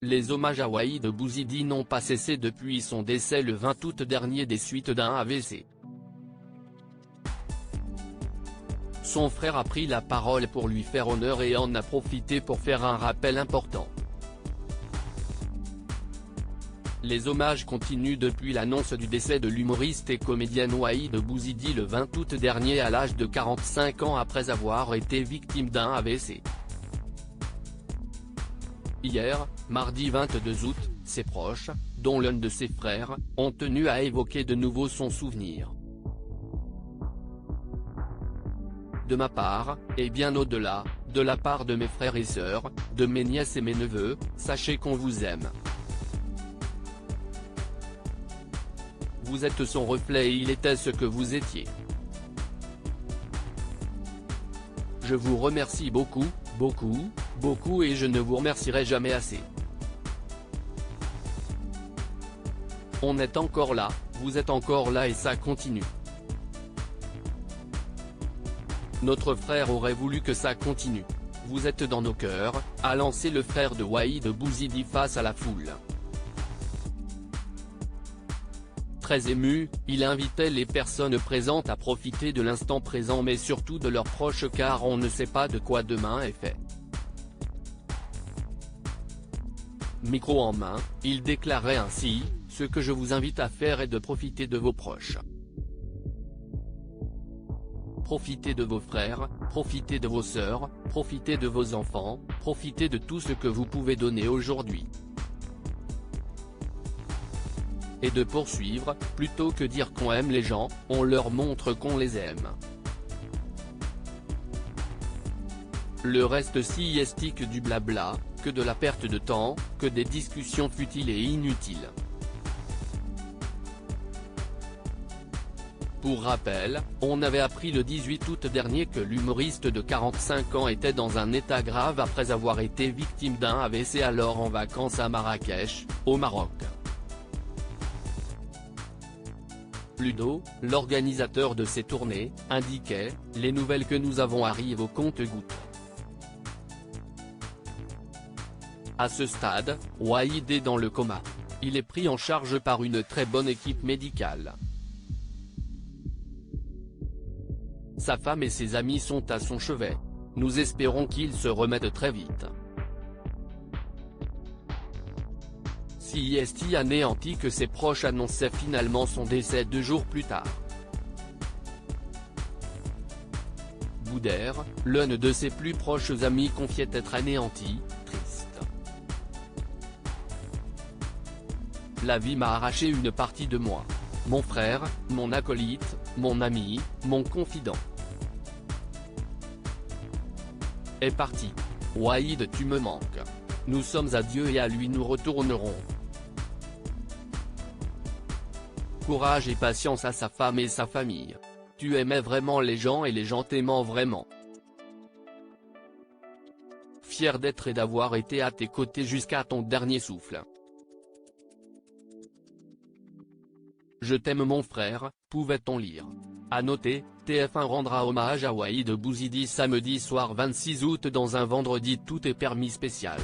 Les hommages à Waïd Bouzidi n'ont pas cessé depuis son décès le 20 août dernier des suites d'un AVC. Son frère a pris la parole pour lui faire honneur et en a profité pour faire un rappel important. Les hommages continuent depuis l'annonce du décès de l'humoriste et comédienne Waïd Bouzidi le 20 août dernier à l'âge de 45 ans après avoir été victime d'un AVC. Hier, mardi 22 août, ses proches, dont l'un de ses frères, ont tenu à évoquer de nouveau son souvenir. De ma part, et bien au-delà, de la part de mes frères et sœurs, de mes nièces et mes neveux, sachez qu'on vous aime. Vous êtes son reflet et il était ce que vous étiez. Je vous remercie beaucoup, beaucoup, beaucoup et je ne vous remercierai jamais assez. On est encore là, vous êtes encore là et ça continue. Notre frère aurait voulu que ça continue. Vous êtes dans nos cœurs, a lancé le frère de Waïd Bouzidi face à la foule. Très ému, il invitait les personnes présentes à profiter de l'instant présent mais surtout de leurs proches car on ne sait pas de quoi demain est fait. Micro en main, il déclarait ainsi, « Ce que je vous invite à faire est de profiter de vos proches. Profitez de vos frères, profitez de vos sœurs, profitez de vos enfants, profitez de tout ce que vous pouvez donner aujourd'hui. » Et de poursuivre, plutôt que dire qu'on aime les gens, on leur montre qu'on les aime. Le reste si estique du blabla, que de la perte de temps, que des discussions futiles et inutiles. Pour rappel, on avait appris le 18 août dernier que l'humoriste de 45 ans était dans un état grave après avoir été victime d'un AVC alors en vacances à Marrakech, au Maroc. Ludo, l'organisateur de ces tournées, indiquait « Les nouvelles que nous avons arrivent au compte-gouttes. » À ce stade, Waïd est dans le coma. Il est pris en charge par une très bonne équipe médicale. Sa femme et ses amis sont à son chevet. Nous espérons qu'il se remette très vite. Si est anéanti que ses proches annonçaient finalement son décès 2 jours plus tard. Boudère, l'un de ses plus proches amis confiait être anéanti, triste. La vie m'a arraché une partie de moi. Mon frère, mon acolyte, mon ami, mon confident. Est parti. Waïd, tu me manques. Nous sommes à Dieu et à lui nous retournerons. Courage et patience à sa femme et sa famille. Tu aimais vraiment les gens et les gens t'aimant vraiment. Fier d'être et d'avoir été à tes côtés jusqu'à ton dernier souffle. Je t'aime mon frère, pouvait-on lire. À noter, TF1 rendra hommage à Waïd Bouzidi samedi soir 26 août dans un vendredi tout est permis spécial.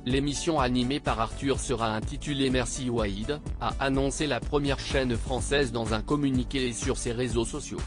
L'émission animée par Arthur sera intitulée Merci Waïd, a annoncé la première chaîne française dans un communiqué sur ses réseaux sociaux.